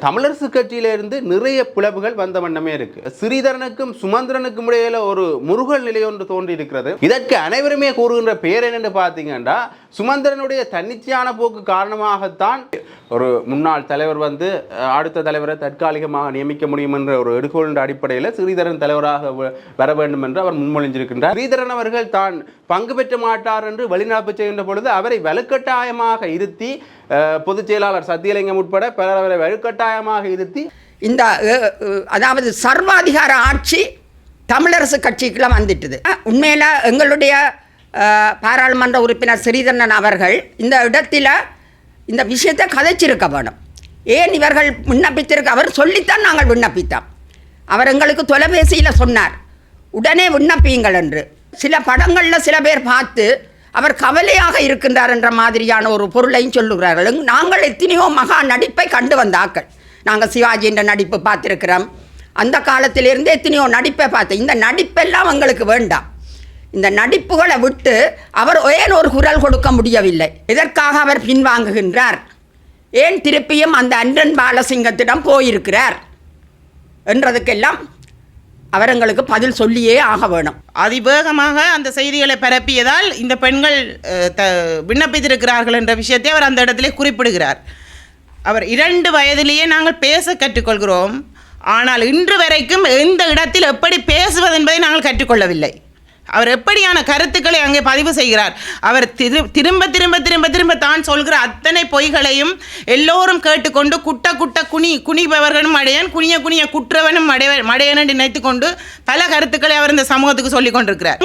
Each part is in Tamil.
தமிழரசு கட்சியிலிருந்து நிறைய பிளவுகள் வந்த வண்ணமே இருக்கு. ஸ்ரீதரனுக்கும் சுமந்திரனுக்கும் இடையில ஒரு முருகல் நிலை ஒன்று தோன்றி இருக்கிறது. இதற்கு அனைவருமே கூறுகின்ற பெயர் என்னன்னு பார்த்தீங்கன்னா, சுமந்திரனுடைய தன்னிச்சையான போக்கு காரணமாகத்தான் ஒரு முன்னாள் தலைவர் வந்து அடுத்த தலைவரை தற்காலிகமாக நியமிக்க முடியும் என்ற ஒரு எடுகோளின் அடிப்படையில் ஸ்ரீதரன் தலைவராக வர வேண்டும் என்று அவர் முன்மொழிஞ்சிருக்கின்றார். ஸ்ரீதரன் அவர்கள் தான் பங்கு பெற்ற மாட்டார் என்று வெளிநடப்பு செய்கின்ற பொழுது அவரை வலுக்கட்டாயமாக இருத்தி பொதுச் செயலாளர் சத்தியலிங்கம் உட்பட பலர் அவரை வலுக்கட்டாயமாக இருத்தி இந்த அதாவது சர்வாதிகார ஆட்சி தமிழரசு கட்சிக்குள்ள வந்துட்டுது. உண்மையில் எங்களுடைய பாராளுமன்ற உறுப்பினர் ஸ்ரீதரன் அவர்கள் இந்த இடத்துல இந்த விஷயத்தை கதைச்சிருக்க வேணும். ஏன் இவர்கள் விண்ணப்பித்திருக்க, அவர் சொல்லித்தான் நாங்கள் விண்ணப்பித்தோம். அவர் எங்களுக்கு தொலைபேசியில் சொன்னார், உடனே விண்ணப்பியுங்கள் என்று. சில படங்களில் சில பேர் பார்த்து அவர் கவலையாக இருக்கின்றார் என்ற மாதிரியான ஒரு பொருளையும் சொல்லுகிறார்கள். நாங்கள் எத்தனையோ மகா நடிப்பை கண்டு வந்தாக்கள். நாங்கள் சிவாஜி என்ற நடிப்பு பார்த்துருக்கிறோம். அந்த காலத்திலிருந்து எத்தனையோ நடிப்பை பார்த்தேன். இந்த நடிப்பெல்லாம் எங்களுக்கு வேண்டாம். இந்த நடிப்புகளை விட்டு அவர் ஏன் ஒரு குரல் கொடுக்க முடியவில்லை? இதற்காக அவர் பின்வாங்குகின்றார். ஏன் திருப்பியும் அந்த அன்றன் பாலசிங்கத்திடம் போயிருக்கிறார் என்றதுக்கெல்லாம் அவர் எங்களுக்கு பதில் சொல்லியே ஆக வேணும். அதிவேகமாக அந்த செய்திகளை பரப்பியதால் இந்த பெண்கள் விண்ணப்பித்திருக்கிறார்கள் என்ற விஷயத்தை அவர் அந்த இடத்திலே குறிப்பிடுகிறார். அவர் 2 வயதிலேயே நாங்கள் பேச கற்றுக்கொள்கிறோம், ஆனால் இன்று வரைக்கும் எந்த இடத்தில் எப்படி பேசுவது என்பதை நாங்கள் கற்றுக்கொள்ளவில்லை. அவர் எப்படியான கருத்துக்களை அங்கே பதிவு செய்கிறார். அவர் திரும்ப திரும்ப திரும்ப திரும்ப தான் சொல்கிற அத்தனை பொய்களையும் எல்லோரும் கேட்டுக்கொண்டு குட்ட குனிபவர்களும் அடையன், குனிய குனிய குற்றவனும் மடையன் என்று நினைத்து கொண்டு பல கருத்துக்களை அவர் இந்த சமூகத்துக்கு சொல்லிக் கொண்டிருக்கிறார்.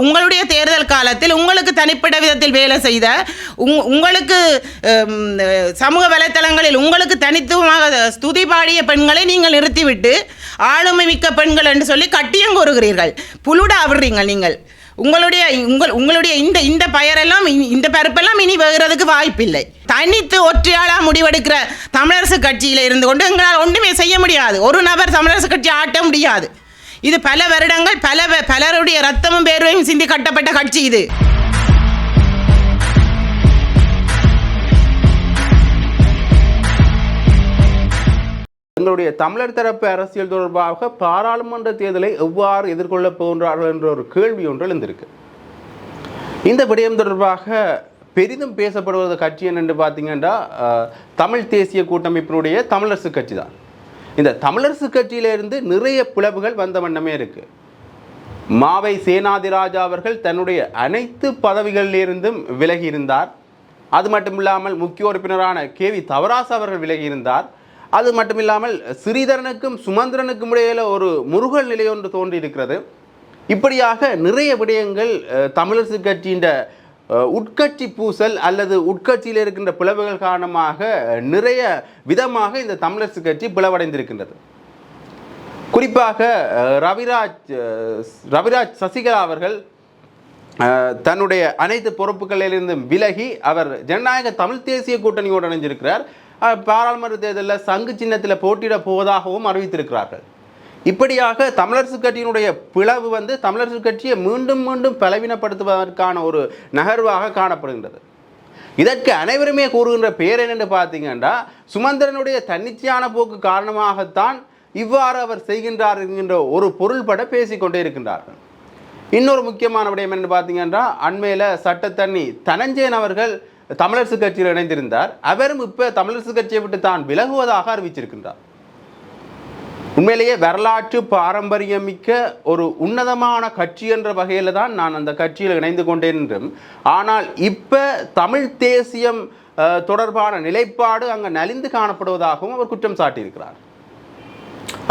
உங்களுடைய தேர்தல் காலத்தில் உங்களுக்கு தனிப்பட்ட விதத்தில் வேலை செய்த உங்களுக்கு சமூக வலைத்தளங்களில் உங்களுக்கு தனித்துவமாக ஸ்துதி பாடிய பெண்களை நீங்கள் நிறுத்திவிட்டு ஆளுமை மிக்க பெண்கள் என்று சொல்லி கட்டியம் கூறுகிறீர்கள். புலுட ஆவிடுறீங்க. நீங்கள் உங்களுடைய இந்த பெயரெல்லாம் இந்த பருப்பெல்லாம் இனி வருகிறதுக்கு வாய்ப்பில்லை. தனித்து ஒற்றையாளாக முடிவெடுக்கிற தமிழரசு கட்சியில் இருந்து கொண்டு எங்களால் ஒன்றுமே செய்ய முடியாது. ஒரு நபர் தமிழரசு கட்சி ஆட்ட முடியாது. இது பல வருடங்கள் பலருடைய ரத்தமும் பேர்வையும் சிந்தி கட்டப்பட்ட கட்சி இது. எங்களுடைய தமிழர் தரப்பு அரசியல் தொடர்பாக பாராளுமன்ற தேர்தலை எவ்வாறு எதிர்கொள்ளப் போகின்றார்கள் என்ற ஒரு கேள்வி ஒன்று எழுந்திருக்கு. இந்த விடயம் தொடர்பாக பெரிதும் பேசப்படுவது கட்சி என்று பார்த்தீங்கன்னா தமிழ் தேசிய கூட்டமைப்பினுடைய தமிழரசு கட்சி தான். இந்த தமிழரசு கட்சியிலிருந்து நிறைய பிளவுகள் வந்த வண்ணமே இருக்கு. மாவை சேனாதிராஜா அவர்கள் தன்னுடைய அனைத்து பதவிகளிலிருந்தும் விலகி இருந்தார். அது மட்டுமில்லாமல் முக்கிய உறுப்பினரான கேவி தவராசு அவர்கள் விலகி இருந்தார். அது மட்டுமில்லாமல் ஸ்ரீதரனுக்கும் சுமந்திரனுக்கும் இடையில ஒரு முருகல் நிலை ஒன்று தோன்றி இருக்கிறது. இப்படியாக நிறைய விடயங்கள் தமிழரசு கட்சியின் உட்கட்சி பூசல் அல்லது உட்கட்சியில் இருக்கின்ற பிளவுகள் காரணமாக நிறைய விதமாக இந்த தமிழரசு கட்சி பிளவடைந்திருக்கின்றது. குறிப்பாக ரவிராஜ் சசிகலா அவர்கள் தன்னுடைய அனைத்து பொறுப்புகளிலிருந்து விலகி அவர் ஜனநாயக தமிழ் தேசிய கூட்டணியோடு இணைஞ்சிருக்கிறார். பாராளுமன்ற தேர்தலில் சங்கு சின்னத்தில் போட்டியிட போவதாகவும் அறிவித்திருக்கிறார்கள். இப்படியாக தமிழரசு கட்சியினுடைய பிளவு வந்து தமிழரசு கட்சியை மீண்டும் மீண்டும் பலவீனப்படுத்துவதற்கான ஒரு நகர்வாக காணப்படுகின்றது. இதற்கு அனைவருமே கூறுகின்ற பெயர் என்னென்று பார்த்தீங்கன்னா, சுமந்திரனுடைய தன்னிச்சையான போக்கு காரணமாகத்தான் இவ்வாறு அவர் செய்கின்றார் என்கின்ற ஒரு பொருள்பட பேசிக்கொண்டே இருக்கின்றார்கள். இன்னொரு முக்கியமான விடயம் என்று பார்த்தீங்கன்னா, அண்மையில் சட்டத்தண்ணி தனஞ்சயன் அவர்கள் தமிழரசு கட்சியில் இணைந்திருந்தார். அவரும் இப்போ தமிழரசு கட்சியை விட்டு தான் விலகுவதாக அறிவிச்சிருக்கின்றார். உண்மையிலேயே வரலாற்று பாரம்பரியமிக்க ஒரு உன்னதமான கட்சி என்ற வகையில் தான் நான் அந்த கட்சியில் இணைந்து கொண்டேன் என்றும், ஆனால் இப்போ தமிழ் தேசியம் தொடர்பான நிலைப்பாடு அங்கே நலிந்து காணப்படுவதாகவும் அவர் குற்றம் சாட்டியிருக்கிறார்.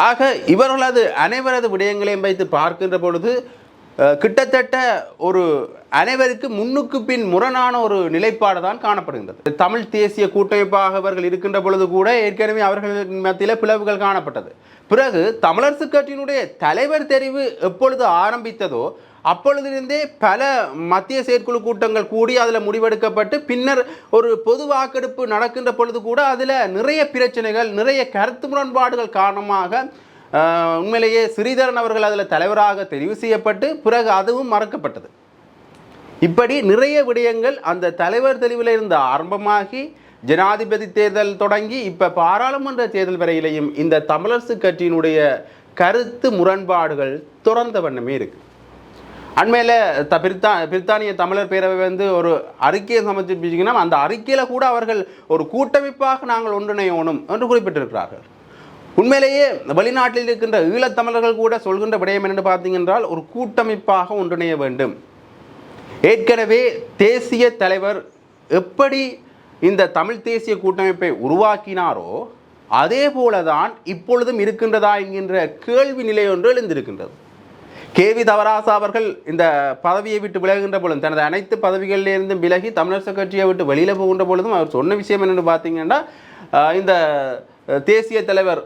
ஆக இவர்களது அனைவரது விடயங்களையும் வைத்து பார்க்கின்ற பொழுது கிட்டத்தட்ட ஒரு அனைவருக்கு முன்னுக்கு பின் முரணான ஒரு நிலைப்பாடு தான் காணப்படுகின்றது. தமிழ் தேசிய கூட்டமைப்பாக அவர்கள் இருக்கின்ற பொழுது கூட ஏற்கனவே அவர்களின் மத்தியில் பிளவுகள் காணப்பட்டது. பிறகு தமிழரசு கட்சியினுடைய தலைவர் தெரிவு எப்பொழுது ஆரம்பித்ததோ அப்பொழுதிருந்தே பல மத்திய செயற்குழு கூட்டங்கள் கூடி அதில் முடிவெடுக்கப்பட்டு பின்னர் ஒரு பொது வாக்கெடுப்பு நடக்கின்ற பொழுது கூட அதில் நிறைய பிரச்சனைகள், நிறைய கருத்து முரண்பாடுகள் காரணமாக உண்மையிலேயே ஸ்ரீதரன் அவர்கள் அதில் தலைவராக தெரிவு செய்யப்பட்டு பிறகு அதுவும் மறக்கப்பட்டது. இப்படி நிறைய விடயங்கள் அந்த தலைவர் தெளிவில் இருந்து ஆரம்பமாகி ஜனாதிபதி தேர்தல் தொடங்கி இப்போ பாராளுமன்ற தேர்தல் வரையிலையும் இந்த தமிழரசு கட்சியினுடைய கருத்து முரண்பாடுகள் தொடர்ந்த வண்ணமே இருக்கு. அண்மையில் பிரித்தானிய தமிழர் பேரவை வந்து ஒரு அறிக்கையை சமர்ப்பிச்சிங்கன்னா அந்த அறிக்கையில் கூட அவர்கள் ஒரு கூட்டமைப்பாக நாங்கள் ஒன்றிணையணும் என்று குறிப்பிட்டிருக்கிறார்கள். உண்மையிலேயே வெளிநாட்டில் இருக்கின்ற ஈழத்தமிழர்கள் கூட சொல்கின்ற விடயம் என்று பார்த்தீங்கன்றால் ஒரு கூட்டமைப்பாக ஒன்றிணைய வேண்டும். ஏற்கனவே தேசிய தலைவர் எப்படி இந்த தமிழ் தேசிய கூட்டமைப்பை உருவாக்கினாரோ அதே போலதான் இப்பொழுதும் இருக்கின்றதா என்கின்ற கேள்வி நிலை ஒன்று எழுந்திருக்கின்றது. கேவி தவராசா அவர்கள் இந்த பதவியை விட்டு விலகுகின்ற பொழுதும் தனது அனைத்து பதவிகளிலிருந்தும் விலகி தமிழரசு கட்சியை விட்டு வெளியில் போகின்ற பொழுதும் அவர் சொன்ன விஷயம் என்னென்னு பார்த்தீங்கன்னா இந்த தேசிய தலைவர்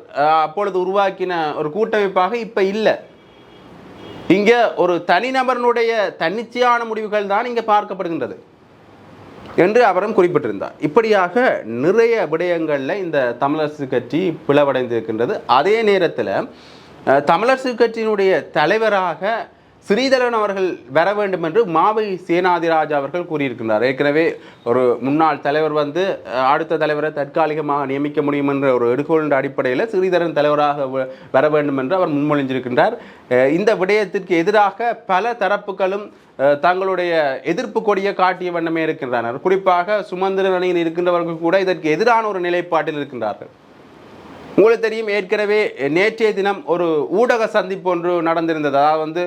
அப்பொழுது உருவாக்கின ஒரு கூட்டமைப்பாக இப்போ இல்லை, இங்கே ஒரு தனிநபரனுடைய தன்னிச்சையான முடிவுகள் தான் இங்கே பார்க்கப்படுகின்றது என்று அவரும் குறிப்பிட்டிருந்தார். இப்படியாக நிறைய விடயங்களில் இந்த தமிழரசு கட்சி பிளவடைந்திருக்கின்றது. அதே நேரத்தில் தமிழரசு கட்சியினுடைய தலைவராக ஸ்ரீதரன் அவர்கள் வர வேண்டும் என்று மாவை சேனாதிராஜ் அவர்கள் கூறியிருக்கின்றார். ஏற்கனவே ஒரு முன்னாள் தலைவர் வந்து அடுத்த தலைவரை தற்காலிகமாக நியமிக்க முடியும் என்ற ஒரு எடுகோளின் அடிப்படையில் ஸ்ரீதரன் தலைவராக வர வேண்டும் என்று அவர் முன்மொழிஞ்சிருக்கின்றார். இந்த விடயத்திற்கு எதிராக பல தரப்புகளும் தங்களுடைய எதிர்ப்பு கொடியை காட்டிய வண்ணமே இருக்கின்றனர். குறிப்பாக சுமந்திரன் அணியில் இருக்கின்றவர்கள் கூட இதற்கு எதிரான ஒரு நிலைப்பாட்டில் இருக்கின்றார்கள். உங்களுக்கு தெரியும், ஏற்கனவே நேற்றைய தினம் ஒரு ஊடக சந்திப்பு ஒன்று நடந்திருந்தது. அதாவது வந்து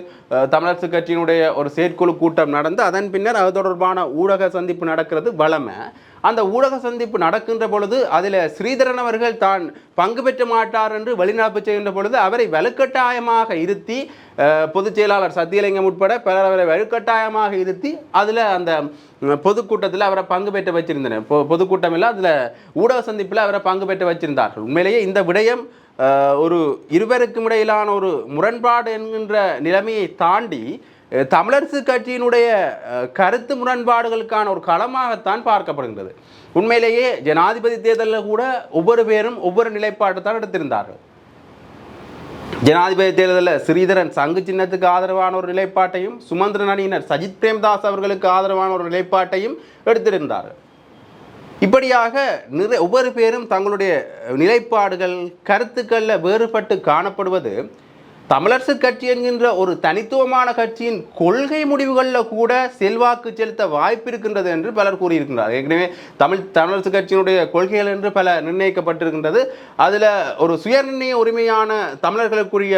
தமிழரசு கட்சியினுடைய ஒரு செயற்குழு கூட்டம் நடந்து அதன் பின்னர் அது தொடர்பான ஊடக சந்திப்பு நடக்கிறது வழமை. அந்த ஊடக சந்திப்பு நடக்கின்ற பொழுது அதில் ஸ்ரீதரன் அவர்கள் தான் பங்கு பெற்ற மாட்டார் என்று வெளிநடப்பு செய்கின்ற பொழுது அவரை வலுக்கட்டாயமாக இருத்தி பொதுச் செயலாளர் சத்தியலிங்கம் உட்பட பலர் அவரை வலுக்கட்டாயமாக இருத்தி அதில் அந்த பொதுக்கூட்டத்தில் அவரை பங்கு பெற்று வச்சிருந்தனர். பொதுக்கூட்டம் இல்லை, அதில் ஊடக சந்திப்பில் அவரை பங்கு பெற்று வச்சிருந்தார்கள். உண்மையிலேயே இந்த விடயம் ஒரு இருவருக்கும் இடையிலான ஒரு முரண்பாடு என்கின்ற நிலைமையை தாண்டி தமிழரசு கட்சியினுடைய கருத்து முரண்பாடுகளுக்கான ஒரு களமாகத்தான் பார்க்கப்படுகின்றது. உண்மையிலேயே ஜனாதிபதி தேர்தலில் கூட ஒவ்வொரு பேரும் ஒவ்வொரு நிலைப்பாட்டை தான் எடுத்திருந்தார்கள். ஜனாதிபதி தேர்தலில் ஸ்ரீதரன் சங்கு சின்னத்துக்கு ஆதரவான ஒரு நிலைப்பாட்டையும் சுமந்திரன் அணியினர் சஜித் பிரேமதாஸ் அவர்களுக்கு ஆதரவான ஒரு நிலைப்பாட்டையும் எடுத்திருந்தார்கள். இப்படியாக ஒவ்வொரு பேரும் தங்களுடைய நிலைப்பாடுகள் கருத்துக்களில் வேறுபட்டு காணப்படுவது தமிழரசு கட்சி என்கின்ற ஒரு தனித்துவமான கட்சியின் கொள்கை முடிவுகளில் கூட செல்வாக்கு செலுத்த வாய்ப்பு இருக்கின்றது என்று பலர் கூறியிருக்கின்றார். ஏற்கனவே தமிழரசு கட்சியினுடைய கொள்கைகள் என்று பல நிர்ணயிக்கப்பட்டிருக்கின்றது. அதில் ஒரு சுயநிர்ணய உரிமையான தமிழர்களுக்குரிய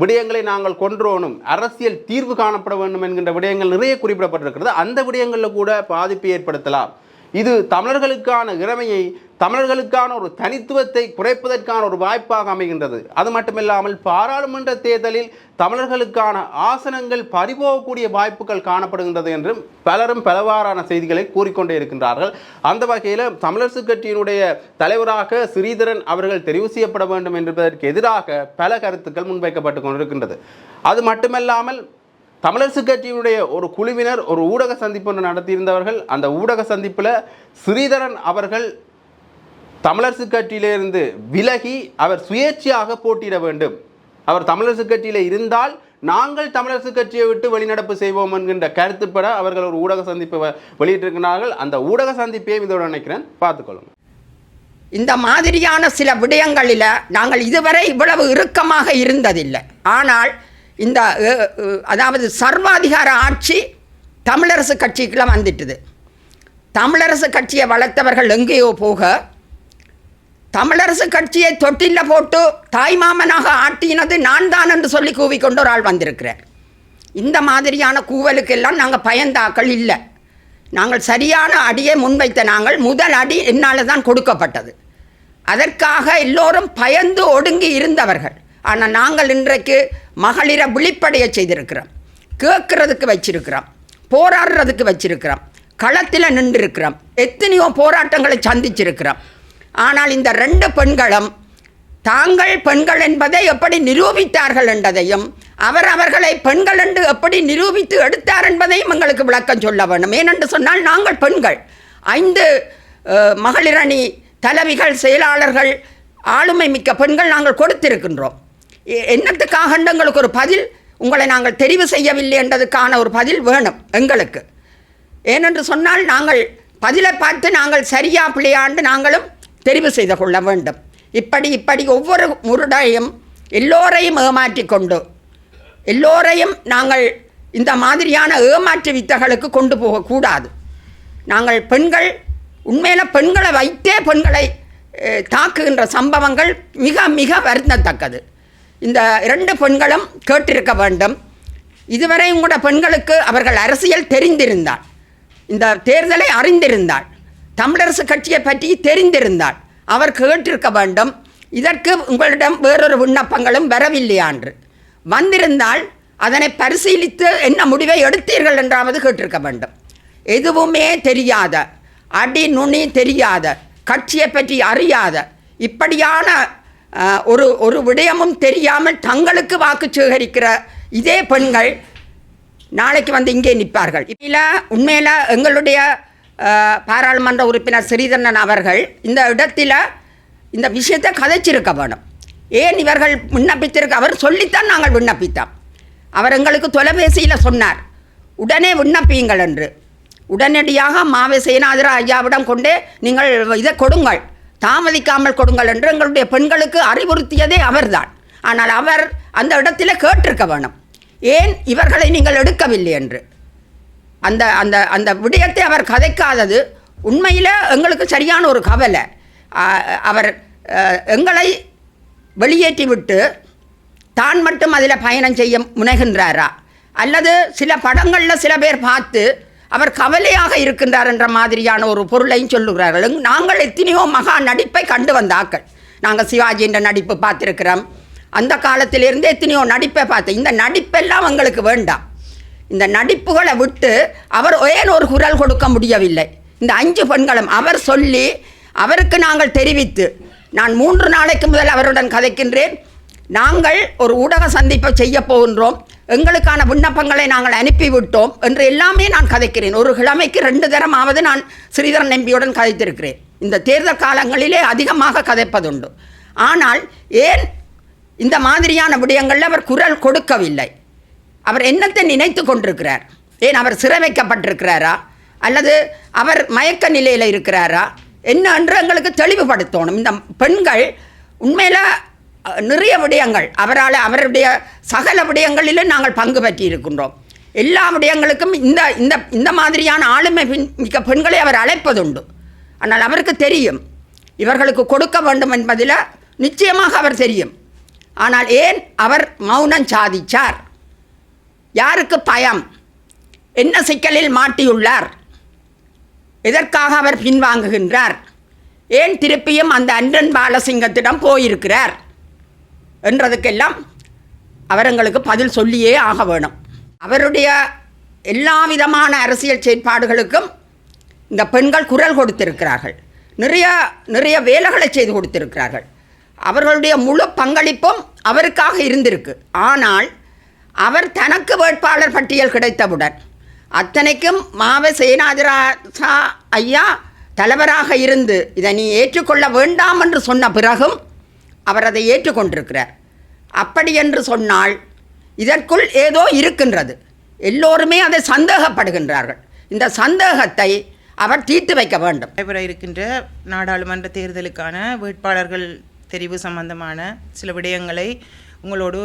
விடயங்களை நாங்கள் கொன்றோனும் அரசியல் தீர்வு காணப்பட வேண்டும் என்கின்ற விடயங்கள் நிறைய குறிப்பிடப்பட்டிருக்கிறது. அந்த விடயங்களில் கூட பாதிப்பை ஏற்படுத்தலாம். இது தமிழர்களுக்கான இறைமையை தமிழர்களுக்கான ஒரு தனித்துவத்தை குறைப்பதற்கான ஒரு வாய்ப்பாக அமைகின்றது. அது மட்டுமில்லாமல் பாராளுமன்ற தேர்தலில் தமிழர்களுக்கான ஆசனங்கள் பறிபோகக்கூடிய வாய்ப்புகள் காணப்படுகின்றது என்றும் பலரும் பலவாறான செய்திகளை கூறிக்கொண்டே இருக்கின்றார்கள். அந்த வகையில் தமிழரசு கட்சியினுடைய தலைவராக ஸ்ரீதரன் அவர்கள் தெரிவு செய்யப்பட வேண்டும் என்பதற்கு எதிராக பல கருத்துக்கள் முன்வைக்கப்பட்டு கொண்டிருக்கின்றது. அது மட்டுமல்லாமல் தமிழரசு கட்சியினுடைய ஒரு குழுவினர் ஒரு ஊடக சந்திப்பு ஒன்று நடத்தியிருந்தவர்கள். அந்த ஊடக சந்திப்பில் ஸ்ரீதரன் அவர்கள் தமிழரசு கட்சியிலிருந்து விலகி அவர் சுயேட்சையாக போட்டியிட வேண்டும், அவர் தமிழரசு கட்சியில் இருந்தால் நாங்கள் தமிழரசு கட்சியை விட்டு வெளிநடப்பு செய்வோம் என்கின்ற கருத்துப்பட அவர்கள் ஒரு ஊடக சந்திப்பை வெளியிட்டிருக்கிறார்கள். அந்த ஊடக சந்திப்பையும் இதோடு நினைக்கிறேன், பார்த்துக்கொள்ளுங்க. இந்த மாதிரியான சில விடயங்களில் நாங்கள் இதுவரை இவ்வளவு இறுக்கமாக இருந்ததில்லை. ஆனால் இந்த அதாவது சர்வாதிகார ஆட்சி தமிழரசு கட்சிக்குள்ள வந்துட்டுது. தமிழரசு கட்சியை வளர்த்தவர்கள் எங்கேயோ போக தமிழரசு கட்சியை தொட்டில போட்டு தாய்மாமனாக ஆட்டினது நான் தான் என்று சொல்லி கூவிக்கொண்டு ஒரு ஆள் வந்திருக்கிறார். இந்த மாதிரியான கூவலுக்கெல்லாம் நாங்கள் பயந்தாக்கள் இல்லை. நாங்கள் சரியான அடியை முன்வைத்த நாங்கள் முதல் அடி என்னால் தான் கொடுக்கப்பட்டது. அதற்காக எல்லோரும் பயந்து ஒடுங்கி இருந்தவர்கள். ஆனால் நாங்கள் இன்றைக்கு மகளிரை விழிப்படைய செய்திருக்கிறோம், கேட்கறதுக்கு வச்சிருக்கிறோம், போராடுறதுக்கு வச்சிருக்கிறோம், களத்தில் நின்றிருக்கிறோம், எத்தனையோ போராட்டங்களை சந்திச்சிருக்கிறோம். ஆனால் இந்த ரெண்டு பெண்களும் தாங்கள் பெண்கள் என்பதை எப்படி நிரூபித்தார்கள் என்பதையும் அவர்களை பெண்கள் என்று எப்படி நிரூபித்து எடுத்தார் என்பதையும் எங்களுக்கு விளக்கம் சொல்ல வேண்டும். ஏனென்று சொன்னால் நாங்கள் பெண்கள் 5 மகளிரணி தலைவிகள் செயலாளர்கள் ஆளுமை மிக்க பெண்கள் நாங்கள் கொடுத்திருக்கின்றோம். என்னத்துக்காக எங்களுக்கு ஒரு பதில், உங்களை நாங்கள் தெரிவு செய்யவில்லை என்றதுக்கான ஒரு பதில் வேணும் எங்களுக்கு. ஏனென்று சொன்னால் நாங்கள் பதிலை பார்த்து நாங்கள் சரியா பிள்ளையாண்டு நாங்களும் தெரிவு செய்து கொள்ள வேண்டும். இப்படி ஒவ்வொரு முருடையும் எல்லோரையும் ஏமாற்றி கொண்டு எல்லோரையும் நாங்கள் இந்த மாதிரியான ஏமாற்று வித்தைகளுக்கு கொண்டு போகக்கூடாது. நாங்கள் பெண்கள் உண்மையில் பெண்களை வைத்தே பெண்களை தாக்குகின்ற சம்பவங்கள் மிக மிக வருந்தத்தக்கது. இந்த 2 பெண்களும் கேட்டிருக்க வேண்டும். இதுவரை கூட பெண்களுக்கு அவர்கள் அரசியல் தெரிந்திருந்தால், இந்த தேர்தலை அறிந்திருந்தால், தமிழரசு கட்சியை பற்றி தெரிந்திருந்தால் அவர் கேட்டிருக்க வேண்டும். இதற்கு உங்களிடம் வேறொரு விண்ணப்பங்களும் வரவில்லையான்று வந்திருந்தால் அதனை பரிசீலித்து என்ன முடிவை எடுத்தீர்கள் என்றாவது கேட்டிருக்க வேண்டும். எதுவுமே தெரியாத, அடி நுனி தெரியாத, கட்சியை பற்றி அறியாத, இப்படியான ஒரு விடயமும் தெரியாமல் தங்களுக்கு வாக்கு சேகரிக்கிற இதே பெண்கள் நாளைக்கு வந்து இங்கே நிற்பார்கள். இதில் உண்மையில் எங்களுடைய பாராளுமன்ற உறுப்பினர் ஸ்ரீதரன் அவர்கள் இந்த இடத்துல இந்த விஷயத்தை கதைச்சிருக்க வேணும். ஏன் இவர்கள் விண்ணப்பித்திருக்க, அவர் சொல்லித்தான் நாங்கள் விண்ணப்பித்தோம். அவர் எங்களுக்கு தொலைபேசியில் சொன்னார், உடனே விண்ணப்பியுங்கள் என்று. உடனடியாக மாவை சேனாதிர ஐயாவிடம் கொண்டே நீங்கள் இதை கொடுங்கள், தாமதிக்காமல் கொடுங்கள் என்று எங்களுடைய பெண்களுக்கு அறிவுறுத்தியதே அவர்தான். ஆனால் அவர் அந்த இடத்துல கேட்டிருக்க வேணும், ஏன் இவர்களை நீங்கள் எடுக்கவில்லை என்று. அந்த அந்த அந்த விடயத்தை அவர் கதைக்காதது உண்மையில் எங்களுக்கு சரியான ஒரு கவலை. அவர் எங்களை வெளியேற்றிவிட்டு தான் மட்டும் அதில் பயணம் செய்ய முனைகின்றாரா, அல்லது சில படங்களில் சில பேர் பார்த்து அவர் கவலையாக இருக்கின்றார் என்ற மாதிரியான ஒரு பொருளையும் சொல்லுகிறார்கள். நாங்கள் எத்தனையோ மகா நடிப்பை கண்டு வந்தாக்கள். நாங்கள் சிவாஜி என்ற நடிப்பு பார்த்துருக்கிறோம். அந்த காலத்திலிருந்து எத்தனையோ நடிப்பை பார்த்து, இந்த நடிப்பெல்லாம் எங்களுக்கு வேண்டாம். இந்த நடிப்புகளை விட்டு அவர் ஏன் ஒரு குரல் கொடுக்க முடியவில்லை? இந்த 5 பெண்களும் அவர் சொல்லி அவருக்கு நாங்கள் தெரிவித்து, நான் 3 நாளைக்கு முதல் அவருடன் கதைக்கின்றேன், நாங்கள் ஒரு ஊடக சந்திப்பை செய்ய போகின்றோம், எங்களுக்கான விண்ணப்பங்களை நாங்கள் அனுப்பிவிட்டோம் என்று எல்லாமே நான் கதைக்கிறேன். ஒரு கிழமைக்கு 2 தரமாவது நான் ஸ்ரீதரன் எம்பியுடன் கதைத்திருக்கிறேன். இந்த தேர்தல் காலங்களிலே அதிகமாக கதைப்பதுண்டு. ஆனால் ஏன் இந்த மாதிரியான விடயங்களில் அவர் குரல் கொடுக்கவில்லை? அவர் என்னத்தை நினைத்து கொண்டிருக்கிறார்? ஏன் அவர் சிறை வைக்கப்பட்டிருக்கிறாரா, அல்லது அவர் மயக்க நிலையில் இருக்கிறாரா என்ன என்று எங்களுக்கு தெளிவுபடுத்தணும். இந்த பெண்கள் உண்மையில் நிறைய விடயங்கள் அவருடைய சகல விடயங்களிலும் நாங்கள் பங்கு பற்றி இருக்கின்றோம். எல்லா விடயங்களுக்கும் இந்த இந்த இந்த மாதிரியான ஆளுமை மிக்க பெண்களை அவர் அழைப்பதுண்டு. ஆனால் அவருக்கு தெரியும் இவர்களுக்கு கொடுக்க வேண்டும் என்பதில் நிச்சயமாக அவர் தெரியும். ஆனால் ஏன் அவர் மௌனம் சாதிச்சார்? யாருக்கு பயம்? என்ன சிக்கலில் மாட்டியுள்ளார்? எதற்காக அவர் பின்வாங்குகின்றார்? ஏன் திருப்பியும் அந்த அன்றன் பாலசிங்கத்திடம் போயிருக்கிறார் என்றதுக்கெல்லாம் அவர் எங்களுக்கு பதில் சொல்லியே ஆக வேணும். அவருடைய எல்லா விதமான அரசியல் செயற்பாடுகளுக்கும் இந்த பெண்கள் குரல் கொடுத்திருக்கிறார்கள். நிறைய வேலைகளை செய்து கொடுத்திருக்கிறார்கள். அவர்களுடைய முழு பங்களிப்பும் அவருக்காக இருந்திருக்கு. ஆனால் அவர் தனக்கு வேட்பாளர் பட்டியல் கிடைத்தவுடன் அத்தனைக்கும் மாவை சேனாதிராசா ஐயா தலைவராக இருந்து இதை நீ ஏற்றுக்கொள்ள வேண்டாம் என்று சொன்ன பிறகும் அவர் அதை ஏற்றுக்கொண்டிருக்கிறார். அப்படி என்று சொன்னால் இதற்குள் ஏதோ இருக்கின்றது. எல்லோருமே அதை சந்தேகப்படுகின்றார்கள். இந்த சந்தேகத்தை அவர் தீர்த்து வைக்க வேண்டும். நடைபெற இருக்கின்ற நாடாளுமன்ற தேர்தலுக்கான வேட்பாளர்கள் தெரிவு சம்பந்தமான சில விடயங்களை உங்களோடு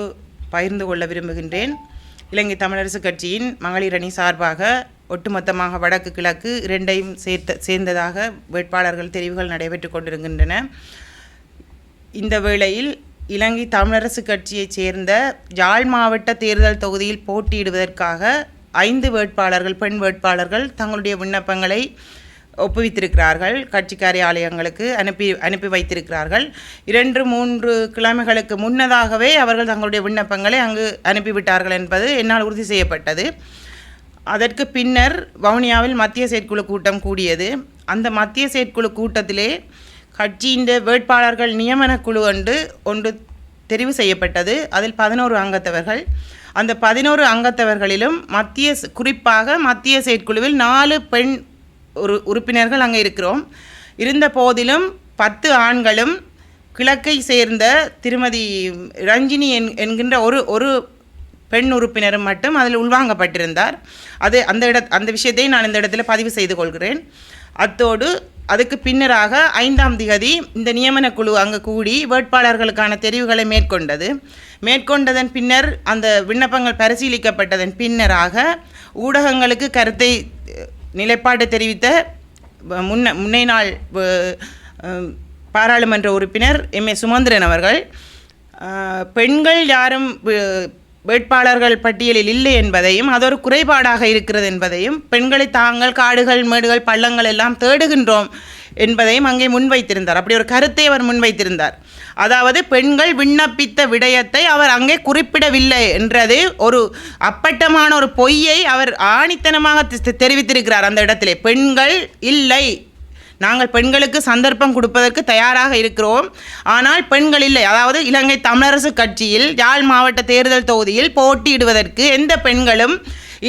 பகிர்ந்து கொள்ள விரும்புகின்றேன். இலங்கை தமிழரசு கட்சியின் மகளிர் அணி சார்பாக ஒட்டுமொத்தமாக வடக்கு கிழக்கு 2ஐயும் சேர்ந்ததாக வேட்பாளர்கள் தெரிவுகள் நடைபெற்று கொண்டிருக்கின்றன. இந்த வேளையில் இலங்கை தமிழரசு கட்சியைச் சேர்ந்த யாழ் மாவட்ட தேர்தல் தொகுதியில் போட்டியிடுவதற்காக 5 வேட்பாளர்கள், பெண் வேட்பாளர்கள் தங்களுடைய விண்ணப்பங்களை ஒப்புவித்திருக்கிறார்கள். கட்சி காரியாலயங்களுக்கு அனுப்பி வைத்திருக்கிறார்கள். 2-3 கிழமைகளுக்கு முன்னதாகவே அவர்கள் தங்களுடைய விண்ணப்பங்களை அங்கு அனுப்பிவிட்டார்கள் என்பது என்னால் உறுதி செய்யப்பட்டது. அதற்கு பின்னர் வவுனியாவில் மத்திய செயற்குழு கூட்டம் கூடியது. அந்த மத்திய செயற்குழு கூட்டத்திலே கட்சியின் வேட்பாளர்கள் நியமன குழு ஒன்று தெரிவு செய்யப்பட்டது. அதில் 11 அங்கத்தவர்கள். அந்த 11 அங்கத்தவர்களிலும் குறிப்பாக மத்திய செயற்குழுவில் 4 பெண் உறுப்பினர்கள் அங்கே இருக்கிறோம். இருந்த போதிலும் 10 ஆண்களும் கிழக்கை சேர்ந்த திருமதி ரஞ்சினி என்கின்ற ஒரு பெண் உறுப்பினரும் மட்டும் அதில் உள்வாங்கப்பட்டிருந்தார். அந்த விஷயத்தை நான் இந்த இடத்துல பதிவு செய்து கொள்கிறேன். அத்தோடு அதுக்கு பின்னராக 5ஆம் திகதி இந்த நியமன குழு அங்கு கூடி வேட்பாளர்களுக்கான தெரிவுகளை மேற்கொண்டதன் பின்னர் அந்த விண்ணப்பங்கள் பரிசீலிக்கப்பட்டதன் பின்னராக ஊடகங்களுக்கு கருத்தை நிலைப்பாடு தெரிவித்த முன்னை நாள் பாராளுமன்ற உறுப்பினர் எம்.ஏ. சுமந்திரன் அவர்கள் பெண்கள் யாரும் வேட்பாளர்கள் பட்டியலில் இல்லை என்பதையும் அது ஒரு குறைபாடாக இருக்கிறது என்பதையும் பெண்களை தாங்கள் காடுகள் மேடுகள் பள்ளங்கள் எல்லாம் தேடுகின்றோம் என்பதையும் அங்கே முன்வைத்திருந்தார். அப்படி ஒரு கருத்தை அவர் முன்வைத்திருந்தார். அதாவது பெண்கள் விண்ணப்பித்த விடயத்தை அவர் அங்கே குறிப்பிடவில்லை என்றது ஒரு அப்பட்டமான ஒரு பொய்யை அவர் ஆணித்தனமாக தெரிவித்திருக்கிறார். அந்த இடத்திலே பெண்கள் இல்லை, நாங்கள் பெண்களுக்கு சந்தர்ப்பம் கொடுப்பதற்கு தயாராக இருக்கிறோம், ஆனால் பெண்கள் இல்லை. அதாவது இலங்கை தமிழரசு கட்சியில் யாழ் மாவட்ட தேர்தல் தொகுதியில் போட்டியிடுவதற்கு எந்த பெண்களும்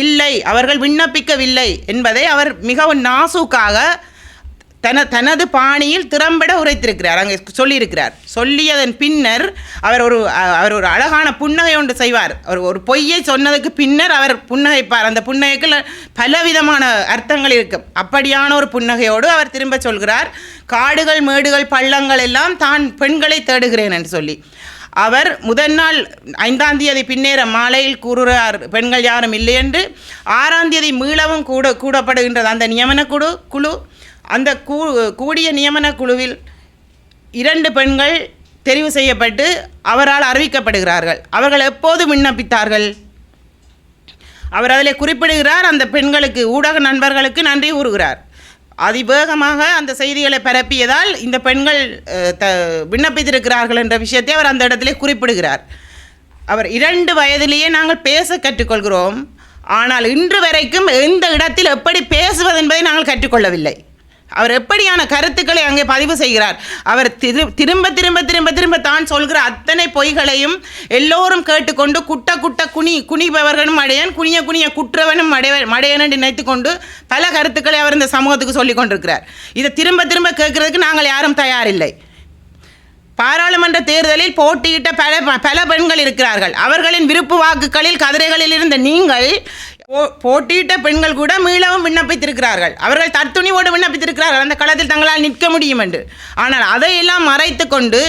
இல்லை, அவர்கள் விண்ணப்பிக்கவில்லை என்பதை அவர் மிகவும் நாசூக்காக தனது பாணியில் திறம்பட உரைத்திருக்கிறார், அங்கே சொல்லியிருக்கிறார். சொல்லியதன் பின்னர் அவர் ஒரு அழகான புன்னகை ஒன்று செய்வார். ஒரு பொய்யை சொன்னதுக்கு பின்னர் அவர் புன்னகைப்பார். அந்த புன்னகைக்கு பலவிதமான அர்த்தங்கள் இருக்கும். அப்படியான ஒரு புன்னகையோடு அவர் திரும்ப சொல்கிறார், காடுகள் மேடுகள் பள்ளங்கள் எல்லாம் தான் பெண்களை தேடுகிறேன் என்று சொல்லி. அவர் முதல் நாள் 5ஆம் தேதி பின்னேற மாலையில் கூறுகிறார் பெண்கள் யாரும் இல்லை என்று. 6ஆம் தேதி மீளவும் கூடப்படுகின்றது அந்த நியமன குழு. அந்த கூடிய நியமன குழுவில் 2 பெண்கள் தெரிவு செய்யப்பட்டு அவரால் அறிவிக்கப்படுகிறார்கள். அவர்கள் எப்போது விண்ணப்பித்தார்கள்? அவர் அதில் குறிப்பிடுகிறார். அந்த பெண்களுக்கு ஊடக நண்பர்களுக்கு நன்றி கூறுகிறார். அதிவேகமாக அந்த செய்திகளை பரப்பியதால் இந்த பெண்கள் விண்ணப்பித்திருக்கிறார்கள் என்ற விஷயத்தை அவர் அந்த இடத்திலே குறிப்பிடுகிறார். அவர் 2 வயதிலேயே நாங்கள் பேச கற்றுக்கொள்கிறோம், ஆனால் இன்று வரைக்கும் எந்த இடத்தில் எப்படி பேசுவது என்பதை நாங்கள் கற்றுக்கொள்ளவில்லை. அவர் எப்படியான கருத்துக்களை அங்கே பதிவு செய்கிறார். அவர் திரும்ப திரும்ப திரும்ப திரும்ப தான் சொல்கிற அத்தனை பொய்களையும் எல்லோரும் கேட்டுக்கொண்டு குட்ட குனிபவர்களும் அடையன், குனிய குற்றவனும் மடையன் என்று நினைத்து கொண்டு பல கருத்துக்களை அவர் இந்த சமூகத்துக்கு சொல்லிக் கொண்டிருக்கிறார். இதை திரும்ப திரும்ப கேட்கறதுக்கு நாங்கள் யாரும் தயாரில்லை. பாராளுமன்ற தேர்தலில் போட்டியிட்ட பல பெண்கள் இருக்கிறார்கள். அவர்களின் விருப்பு வாக்குகளில் கதிரைகளில் இருந்த நீங்கள் போட்டியிட்ட பெண்கள் கூட மீளவும் விண்ணப்பித்திருக்கிறார்கள். அவர்கள் தத்துணிவோடு விண்ணப்பித்திருக்கிறார்கள் அந்த களத்தில் தங்களால் நிற்க முடியும் என்று. ஆனால் அதையெல்லாம் மறைத்து கொண்டு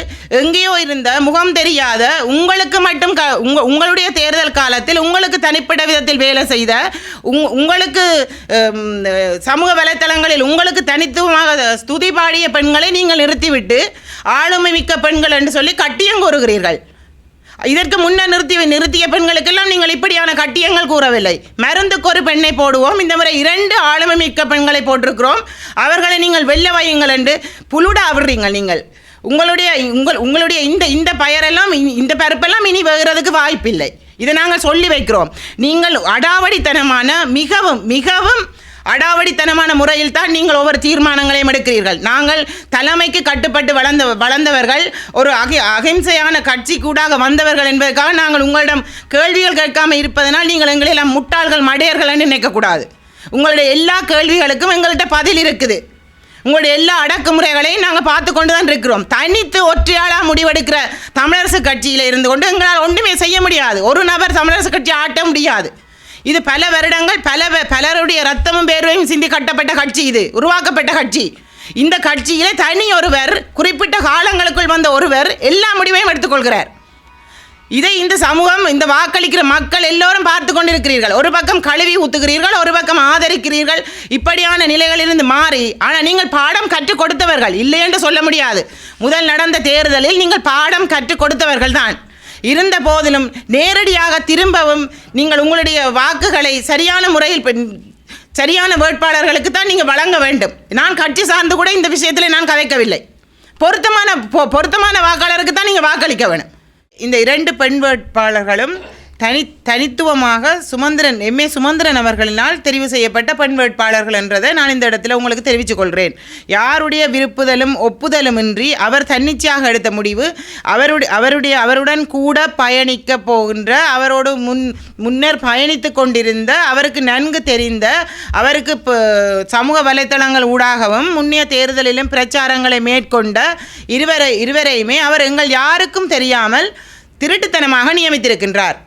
எங்கேயோ இருந்த முகம் தெரியாத உங்களுக்கு மட்டும் உங்களுடைய தேர்தல் காலத்தில் உங்களுக்கு தனிப்பட்ட விதத்தில் வேலை செய்த உங்களுக்கு சமூக வலைத்தளங்களில் உங்களுக்கு தனித்துவமாக ஸ்துதி பாடிய பெண்களை நீங்கள் நிறுத்திவிட்டு ஆளுமை மிக்க பெண்கள் என்று சொல்லி கட்டியம் கூறுகிறீர்கள். இதற்கு முன்னர் நிறுத்திய பெண்களுக்கெல்லாம் நீங்கள் இப்படியான கட்டியங்கள் கூறவில்லை. மருந்துக்கு ஒரு பெண்ணை போடுவோம், இந்த முறை 2 ஆளுமை மிக்க பெண்களை போட்டிருக்கிறோம், அவர்களை நீங்கள் வெல்ல வையுங்கள் என்று புலுடா விடுறீங்கள். நீங்கள் உங்களுடைய இந்த பெயரெல்லாம் இந்த பருப்பெல்லாம் இனி வேகிறதுக்கு வாய்ப்பில்லை. இதை நாங்கள் சொல்லி வைக்கிறோம். நீங்கள் அடாவடித்தனமான மிகவும் அடாவடித்தனமான முறையில் தான் நீங்கள் ஒவ்வொரு தீர்மானங்களையும் எடுக்கிறீர்கள். நாங்கள் தலைமைக்கு கட்டுப்பட்டு வளர்ந்தவர்கள், ஒரு அகிம்சையான கட்சி கூடாக வந்தவர்கள் என்பதற்காக நாங்கள் உங்களிடம் கேள்விகள் கேட்காமல் இருப்பதனால் நீங்கள் எங்களெல்லாம் முட்டாள்கள் மடையர்கள் என்று நினைக்கக்கூடாது. உங்களுடைய எல்லா கேள்விகளுக்கும் எங்கள்கிட்ட பதில் இருக்குது. உங்களுடைய எல்லா அடக்குமுறைகளையும் நாங்கள் பார்த்து கொண்டு தான் இருக்கிறோம். தனித்து ஒற்றையாளாக முடிவெடுக்கிற தமிழரசு கட்சியில் இருந்து கொண்டு எங்களால் ஒன்றுமே செய்ய முடியாது. ஒரு நபர் தமிழரசு கட்சி ஆட்ட முடியாது. இது பல வருடங்கள் பலருடைய ரத்தமும் பேர்வையும் சிந்தி கட்டப்பட்ட கட்சி, இது உருவாக்கப்பட்ட கட்சி. இந்த கட்சியிலே தனி ஒருவர் குறிப்பிட்ட காலங்களுக்குள் வந்த ஒருவர் எல்லா முடிவையும் எடுத்துக்கொள்கிறார். இதை இந்த சமூகம், இந்த வாக்களிக்கிற மக்கள் எல்லோரும் பார்த்து கொண்டிருக்கிறீர்கள். ஒரு பக்கம் கழுவி ஊத்துகிறீர்கள், ஒரு பக்கம் ஆதரிக்கிறீர்கள். இப்படியான நிலைகளிலிருந்து மாறி, ஆனால் நீங்கள் பாடம் கற்றுக் கொடுத்தவர்கள் இல்லை என்று சொல்ல முடியாது. முதல் நடந்த தேர்தலில் நீங்கள் பாடம் கற்றுக் கொடுத்தவர்கள் தான். இருந்த போதிலும் நேரடியாக திரும்பவும் நீங்கள் உங்களுடைய வாக்குகளை சரியான முறையில் சரியான வேட்பாளர்களுக்கு தான் நீங்கள் வழங்க வேண்டும். நான் கட்சி சார்ந்து கூட இந்த விஷயத்தில் நான் கதைக்கவில்லை. பொருத்தமான வாக்காளருக்கு தான் நீங்கள் வாக்களிக்க வேணும். இந்த 2 பெண் வேட்பாளர்களும் தனித்துவமாக எம்.ஏ. சுமந்திரன் அவர்களினால் தெரிவு செய்யப்பட்ட பெண் வேட்பாளர்கள் என்றதை நான் இந்த இடத்துல உங்களுக்கு தெரிவித்துக் கொள்கிறேன். யாருடைய விருப்புதலும் ஒப்புதலும் இன்றி அவர் தன்னிச்சையாக எடுத்த முடிவு. அவருடன் கூட பயணிக்க போகின்ற, அவரோடு முன்னர் பயணித்து கொண்டிருந்த, அவருக்கு நன்கு தெரிந்த, அவருக்கு சமூக வலைத்தளங்கள் ஊடாகவும் முன்னைய தேர்தலிலும் பிரச்சாரங்களை மேற்கொண்ட இருவரையுமே அவர் எங்கள் யாருக்கும் தெரியாமல் திருட்டுத்தனமாக நியமித்திருக்கின்றார்.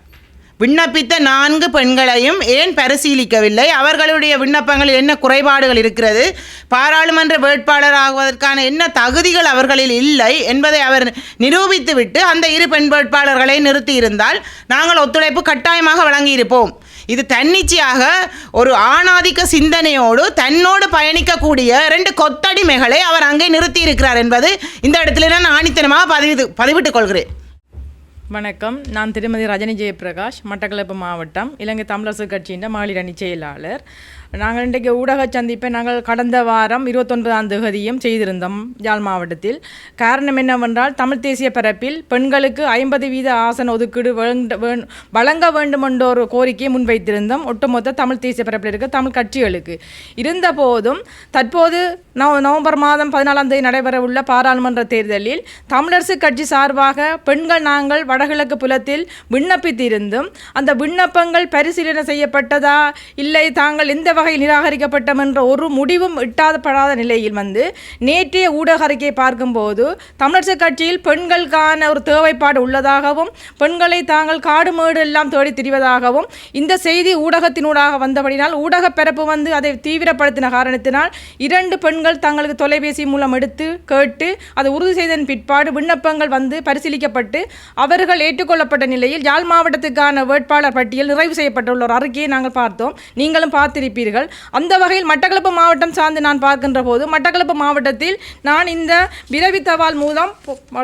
விண்ணப்பித்த 4 பெண்களையும் ஏன் பரிசீலிக்கவில்லை? அவர்களுடைய விண்ணப்பங்களில் என்ன குறைபாடுகள் இருக்கிறது? பாராளுமன்ற வேட்பாளர் ஆகுவதற்கான என்ன தகுதிகள் அவர்களில் இல்லை என்பதை அவர் நிரூபித்துவிட்டு அந்த 2 பெண் வேட்பாளர்களை நிறுத்தியிருந்தால் நாங்கள் ஒத்துழைப்பு கட்டாயமாக வழங்கியிருப்போம். இது தன்னிச்சையாக ஒரு ஆணாதிக்க சிந்தனையோடு தன்னோடு பயணிக்கக்கூடிய 2 கொத்தடிமைகளை அவர் அங்கே நிறுத்தியிருக்கிறார் என்பது இந்த இடத்துல நான் ஆணித்தனமாக பதிவிட்டுக் கொள்கிறேன். வணக்கம், நான் திருமதி ரஜினி ஜெயபிரகாஷ், மட்டக்களப்பு மாவட்டம், இலங்கை தமிழரசு கட்சியின் மகளிர் அணி செயலாளர். நாங்கள் இன்றைக்கு ஊடக சந்திப்பை நாங்கள் கடந்த வாரம் 29ஆம் தேதியும் செய்திருந்தோம் யாழ் மாவட்டத்தில். காரணம் என்னவென்றால், தமிழ் தேசிய பரப்பில் பெண்களுக்கு 50% ஆசன ஒதுக்கீடு வழங்க வேண்டும் என்ற ஒரு கோரிக்கையை முன்வைத்திருந்தோம் ஒட்டுமொத்த தமிழ் தேசிய பரப்பில் இருக்க தமிழ் கட்சிகளுக்கு. இருந்த போதும் தற்போது நவம்பர் மாதம் 14ஆம் தேதி நடைபெறவுள்ள பாராளுமன்ற தேர்தலில் தமிழரசு கட்சி சார்பாக பெண்கள் நாங்கள் வடகிழக்கு புலத்தில் விண்ணப்பித்திருந்தும் அந்த விண்ணப்பங்கள் பரிசீலனை செய்யப்பட்டதா இல்லை தாங்கள் எந்த வகையில் நிராகரிக்கப்பட்டோம் என்ற ஒரு முடிவும் எட்டாதப்படாத நிலையில் நேற்றைய ஊடக அறிக்கையை பார்க்கும்போது தமிழரசு கட்சியில் பெண்களுக்கான ஒரு தேவைப்பாடு உள்ளதாகவும் பெண்களை தாங்கள் காடு மேடு எல்லாம் தேடி திரிவதாகவும் இந்த செய்தி ஊடகத்தினூடாக வந்தபடினால் ஊடக பரப்பு அதை தீவிரப்படுத்தின காரணத்தினால் 2 பெண்கள் தங்களுக்கு தொலைபேசி மூலம் எடுத்து கேட்டு அதை உறுதி செய்ததன் பிற்பாடு விண்ணப்பங்கள் பரிசீலிக்கப்பட்டு அவர்கள் ஏற்றுக்கொள்ளப்பட்ட நிலையில் யாழ் மாவட்டத்துக்கான வேட்பாளர் பட்டியல் நிறைவு செய்யப்பட்டுள்ள ஒரு அறிக்கையை நாங்கள் பார்த்தோம். நீங்களும் பார்த்திருப்பீர்கள். அந்த வகையில் மட்டக்களப்பு மாவட்டம் சார்ந்து நான் பார்க்கின்ற போது மட்டக்களப்பு மாவட்டத்தில் நான் இந்த விரைவு தபால் மூலம்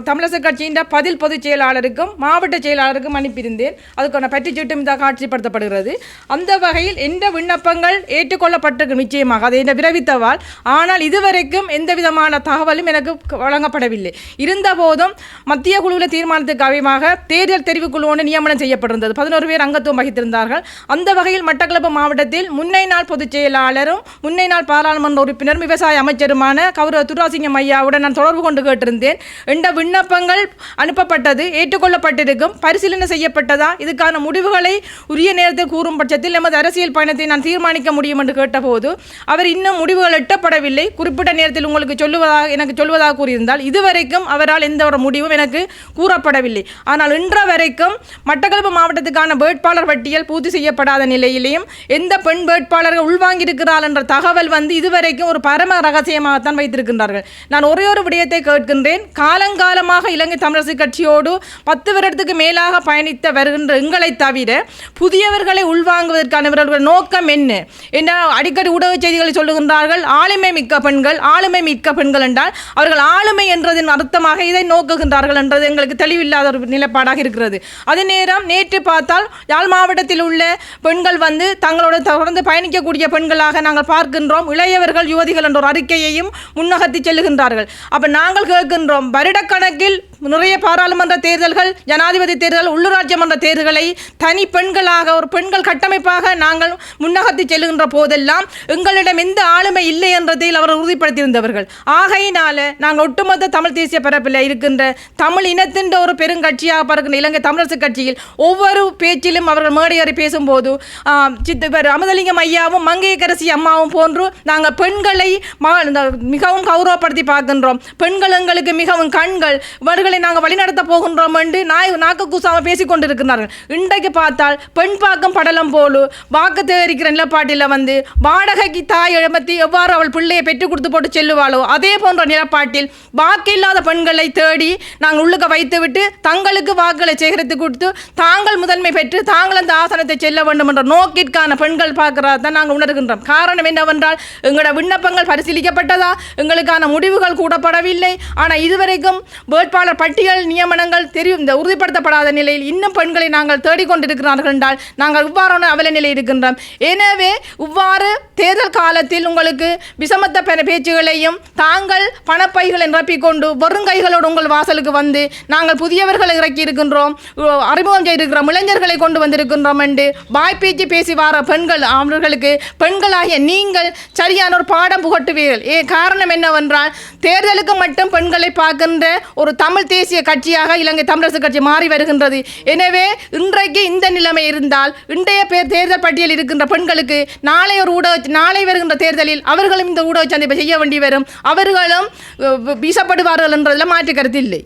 தமிழரசு கட்சியின் பதில் பொதுச் செயலாளருக்கும் மாவட்ட செயலாளருக்கும் அனுப்பியிருந்தேன். அதுக்கான பற்றிச்சீட்டும் இந்த காட்சிப்படுத்தப்படுகிறது. அந்த வகையில் எந்த விண்ணப்பங்கள் ஏற்றுக்கொள்ளப்பட்டிருக்கும் நிச்சயமாக அது இந்த விரைவு தபால். ஆனால் இதுவரைக்கும் எந்த விதமான தகவலும் எனக்கு வழங்கப்படவில்லை. இருந்த போதும் மத்திய குழுவில் தீர்மானத்துக்கு அமைவாக தேர்தல் தெரிவுக்குழு ஒன்று நியமனம் செய்யப்பட்டிருந்தது. 11 பேர் அங்கத்துவம் வகித்திருந்தார்கள். அந்த வகையில் மட்டக்களப்பு மாவட்டத்தில் முன்னை நாள் பொதுச் செயலாளரும் முன்னை நாள் பாராளுமன்ற உறுப்பினர் விவசாய அமைச்சருமான கௌரவ துராசிங்கம் ஐயாவுடன் நான் தொடர்பு கொண்டு கேட்டிருந்தேன். எந்த விண்ணப்பங்கள் அனுப்பப்பட்டது, ஏற்றுக்கொள்ளப்பட்டிருக்கும், பரிசீலனை செய்யப்பட்டதா, இதுக்கான முடிவுகளை உரிய நேரத்தில் கூறும் பட்சத்தில் எமது அரசியல் பயணத்தை நான் தீர்மானிக்க முடியும் என்று கேட்டபோது அவர் இன்னும் முடிவுகள் எட்டப்படவில்லை, குறிப்பிட்ட நேரத்தில் உங்களுக்கு எனக்கு சொல்வதாக கூறியிருந்தால் இதுவரைக்கும் அவரால் எந்த ஒரு முடிவும் எனக்கு கூறப்படவில்லை. ஆனால் இன்று வரைக்கும் மட்டக்களப்பு மாவட்டத்துக்கான வேட்பாளர் பட்டியல் பூர்த்தி செய்யப்படாத நிலையிலேயும் எந்த பெண் வேட்பாளர்கள் உள்வாங்கியிருக்கிறார்கள் என்ற தகவல் இதுவரைக்கும் ஒரு பரம ரகசியமாகத்தான் வைத்திருக்கின்றார்கள். நான் ஒரே ஒரு விடயத்தை கேட்கின்றேன். காலங்காலமாக இலங்கை தமிழரசு கட்சியோடு 10 வருடத்துக்கு மேலாக பயணித்த வருகின்ற எங்களை தவிர புதியவர்களை உள்வாங்குவதற்கான இவர்களுடைய நோக்கம் என்ன என்ற அடிக்கடி ஊடக செய்திகளை சொல்லுகின்றார்கள். ஆளுமை மிக்க பெண்கள் என்றால் அவர்கள் ஆளுமை என்றதின் அர்த்தமாக இதை நோக்குகின்றார்கள் என்றது எங்களுக்கு தெளிவில்லாத ஒரு நிலைப்பாடாக இருக்கிறது. அதே நேரம் நேற்று பார்த்தால் யாழ் மாவட்டத்தில் உள்ள பெண்கள் தங்களோட தொடர்ந்து பயணிக்கக்கூடிய பெண்களாக நாங்கள் பார்க்கின்றோம். இளையவர்கள் யுவதிகள் என்ற ஒரு அறிக்கையையும் முன்னகர்த்தி செல்லுகின்றார்கள். அப்போ நாங்கள் கேட்கின்றோம், வருடக்கணக்கில் நிறைய பாராளுமன்ற தேர்தல்கள், ஜனாதிபதி தேர்தல், உள்ளூராட்சி மன்ற தேர்தல்களை தனி பெண்களாக ஒரு பெண்கள் கட்டமைப்பாக நாங்கள் முன்னகர்த்தி செல்லுகின்ற போதெல்லாம் எங்களிடம் எந்த ஆளுமை இல்லை என்றதில் அவர் உறுதிப்படுத்தியிருந்தவர்கள். ஆகையினால நாங்கள் ஒட்டுமொத்த தமிழ் தேசிய பரப்பில் இருக்கின்ற தமிழ் இனத்தின் ஒரு பெருங்கட்சியாக பார்க்கின்ற இலங்கை தமிழரசு கட்சியில் ஒவ்வொரு பேச்சிலும் அவர்கள் மேடையேறி பேசும்போது அமுதலிங்கம் ஐயாவும் மங்கையரசி அம்மாவும் போன்று நாங்கள் பெண்களை மிகவும் கௌரவப்படுத்தி பார்க்கின்றோம். பெண்கள் எங்களுக்கு மிகவும் கண்கள், இவர்களை நாங்கள் வழிநடத்த போகின்றோம் என்று நாக்கு கூசாமல் பேசிக் கொண்டிருக்கிறார்கள். இன்றைக்கு பார்த்தால் பெண் பாக்கம் படலம் போலு வாக்கு தெரிவிக்கிற நிலப்பாட்டில் வாடகைக்கு தாய் எழுமத்தி எவ்வாறு அவள் பிள்ளையை பெற்றுக் கொடுத்து போட்டு செல்லுவாளோ அதே போன்ற நிலப்பாட்டில் வாக்கு இல்லாத பெண்களை தேடி நாங்கள் உள்ளுக்க வைத்துவிட்டு தங்களுக்கு வாக்குகளை சேகரித்து கொடுத்து தாங்கள் முதன்மை பெற்று தாங்கள் அந்த ஆசனத்தை செல்ல வேண்டும் என்ற நோக்கிற்கான பெண்கள் பார்க்கிறதான் நாங்கள் உணர்கின்றோம். காரணம் என்னவென்றால் எங்களோட விண்ணப்பங்கள் பரிசீலிக்கப்பட்டதா, எங்களுக்கான முடிவுகள் கூடப்படவில்லை. ஆனால் இதுவரைக்கும் வேட்பாளர் பட்டியல் நியமனங்கள் உறுதிப்படுத்தப்படாத நிலையில் இன்னும் பெண்களை நாங்கள் தேடிக்கொண்டிருக்கிறார்கள் என்றால் நாங்கள் இவ்வாறான அவல நிலை இருக்கின்றோம். எனவே இவ்வாறு தேர்தல் காலத்தில் உங்களுக்கு விஷமத்த பேச்சுகளையும் தாங்கள் பணப்பைகளை நிரப்பிக்கொண்டு வெறுங்கைகளோடு உங்கள் வாசலுக்கு நாங்கள் புதியவர்களை இறக்கி இருக்கின்றோம், அறிமுகம் செய்திருக்கிறோம், இளைஞர்களை கொண்டு வந்திருக்கின்றோம் என்று வாய்ப்பேச்சு பேசி வார பெண்கள் அவர்களுக்கு பெண்களாகிய நீங்கள் சரியான ஒரு பாடம் புகட்டுவீர்கள். காரணம் என்னவென்றால் தேர்தலுக்கு மட்டும் பெண்களை பார்க்கின்ற ஒரு தமிழ் தேசிய கட்சியாக இலங்கை தமிழரசு கட்சி மாறி வருகின்றது. எனவே இன்றைக்கு இந்த நிலைமை இருந்தால் இன்றைய தேர்தல் பட்டியல் இருக்கின்ற பெண்களுக்கு நாளை வருகின்ற தேர்தலில் அவர்களும் இந்த ஊடக சந்திப்பை செய்ய வேண்டி வரும், அவர்களும் வீசப்படுவார்கள் என்றதில் மாற்று கருத்து இல்லை.